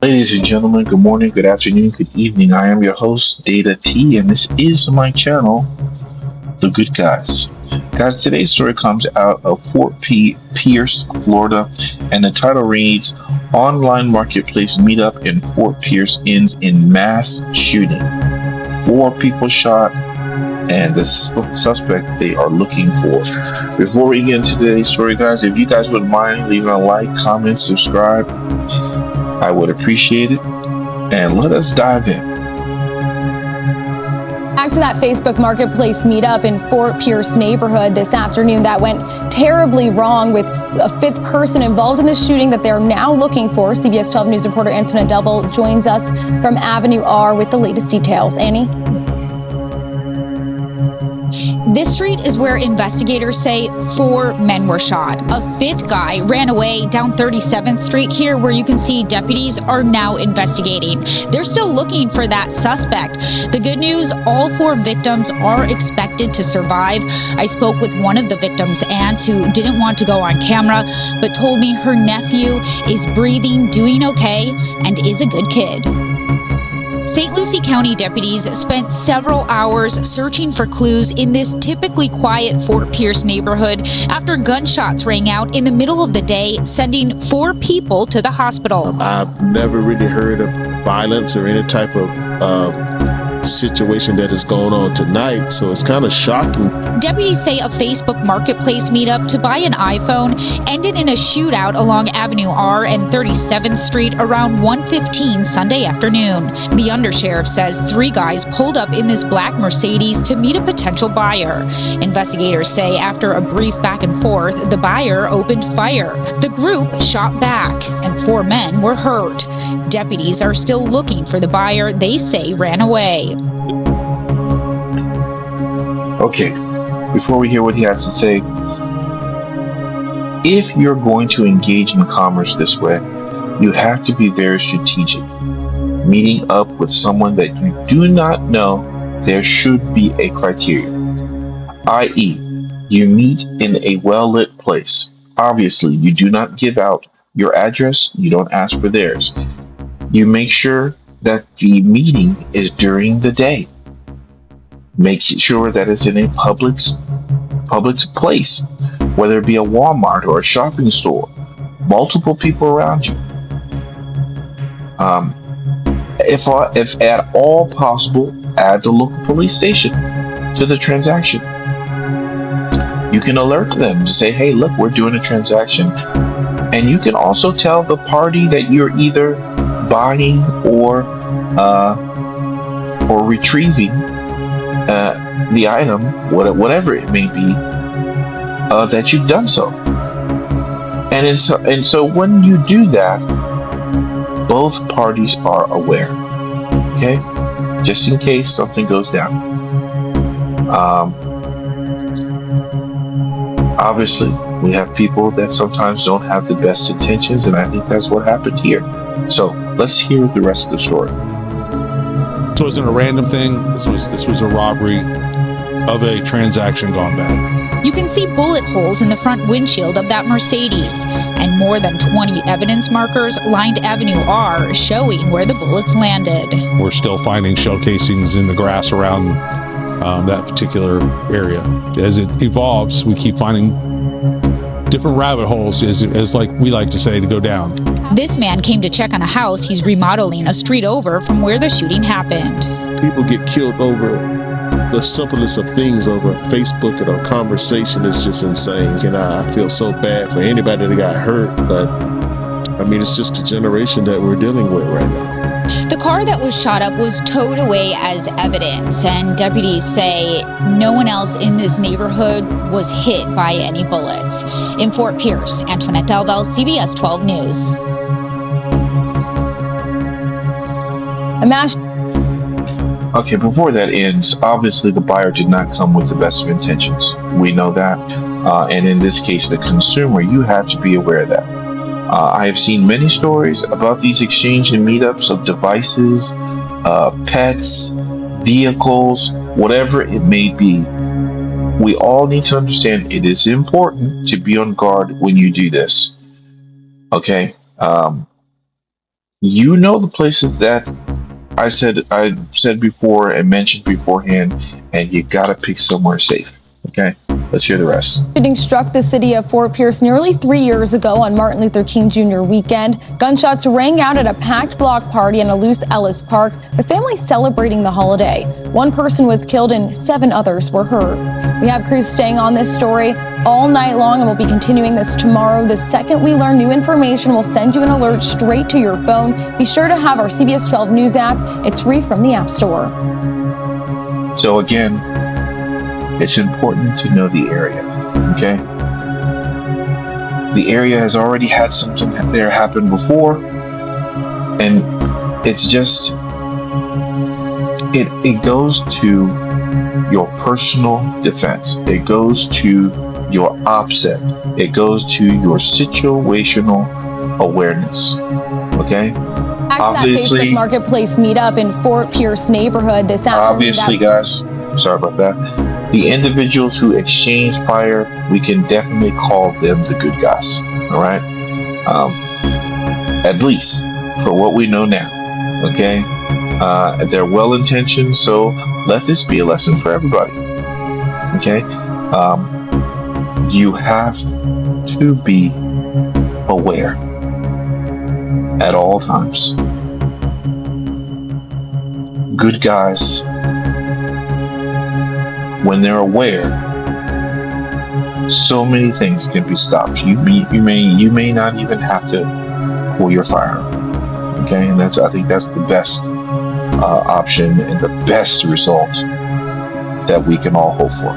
Ladies and gentlemen, good morning, good afternoon, good evening. I am your host, Data T, and this is my channel, The Good Guys. Guys, today's story comes out of Pierce, Florida, and the title reads Online Marketplace Meetup in Fort Pierce Ends in Mass Shooting. 4 people shot, and the suspect they are looking for. Before we get into today's story, guys, if you guys wouldn't mind leaving a like, comment, subscribe, I would appreciate it. And let us dive in. Back to that Facebook Marketplace meetup in Fort Pierce neighborhood this afternoon that went terribly wrong with a 5th person involved in the shooting that they're now looking for. CBS 12 News reporter Antoinette Double joins us from Avenue R with the latest details. Annie? This street is where investigators say 4 men were shot. A 5th guy ran away down 37th Street here, where you can see deputies are now investigating. They're still looking for that suspect. The good news, all 4 victims are expected to survive. I spoke with one of the victims' aunts who didn't want to go on camera, but told me her nephew is breathing, doing okay, and is a good kid. St. Lucie County deputies spent several hours searching for clues in this typically quiet Fort Pierce neighborhood after gunshots rang out in the middle of the day, sending 4 people to the hospital. I've never really heard of violence or any type of situation that is going on tonight, so it's kind of shocking. Deputies say a Facebook Marketplace meetup to buy an iPhone ended in a shootout along Avenue R and 37th Street around 1:15 Sunday afternoon. The undersheriff says 3 guys pulled up in this black Mercedes to meet a potential buyer. Investigators say after a brief back and forth, the buyer opened fire. The group shot back, and 4 men were hurt. Deputies are still looking for the buyer they say ran away. Okay, before we hear what he has to say, if you're going to engage in commerce this way, you have to be very strategic. Meeting up with someone that you do not know, there should be a criteria, i.e., you meet in a well-lit place. Obviously, you do not give out your address, you don't ask for theirs. You make sure that the meeting is during the day. Make sure that it's in a public place, whether it be a Walmart or a shopping store, multiple people around you. If at all possible, add the local police station to the transaction. You can alert them to say, hey, look, we're doing a transaction. And you can also tell the party that you're either buying or retrieving the item, whatever it may be, that you've done so. And so when you do that, both parties are aware. Okay, just in case something goes down. Obviously, we have people that sometimes don't have the best intentions, and I think that's what happened here. So let's hear the rest of the story. This wasn't a random thing. This was a robbery of a transaction gone bad. You can see bullet holes in the front windshield of that Mercedes, and more than 20 evidence markers lined Avenue R, showing where the bullets landed. We're still finding shell casings in the grass around that particular area. As it evolves, we keep finding different rabbit holes, as like we like to say, to go down. This man came to check on a house he's remodeling a street over from where the shooting happened. People get killed over the simplest of things, over Facebook and a conversation. Is just insane. And I feel so bad for anybody that got hurt, but I mean, it's just a generation that we're dealing with right now. The car that was shot up was towed away as evidence, and deputies say no one else in this neighborhood was hit by any bullets. In Fort Pierce, Antoinette Delbel, CBS 12 News. Okay, before that ends, obviously the buyer did not come with the best of intentions. We know that. And in this case, the consumer, you have to be aware of that. I have seen many stories about these exchange and meetups of devices, pets, vehicles, whatever it may be. We all need to understand it is important to be on guard when you do this. Okay? You know the places that I said before and mentioned beforehand, and you gotta pick somewhere safe. Okay, let's hear the rest. Shooting struck the city of Fort Pierce nearly 3 years ago on Martin Luther King Jr. weekend. Gunshots rang out at a packed block party in Lucie Ellis Park, with families celebrating the holiday. One person was killed and 7 others were hurt. We have crews staying on this story all night long, and we'll be continuing this tomorrow. The second we learn new information, we'll send you an alert straight to your phone. Be sure to have our CBS 12 News app. It's free from the App Store. So again, it's important to know the area, okay? The area has already had something there happen before, and it's just, it goes to your personal defense. It goes to your OPSET. It goes to your situational awareness, okay? Obviously, Facebook Marketplace Meetup in Fort Pierce neighborhood this afternoon. Obviously, guys, sorry about that. The individuals who exchange fire, we can definitely call them the good guys. All right, at least for what we know now. Okay, they're well intentioned, so let this be a lesson for everybody. Okay, you have to be aware at all times. Good guys, when they're aware, so many things can be stopped. You may not even have to pull your firearm. Okay, and I think that's the best option and the best result that we can all hope for.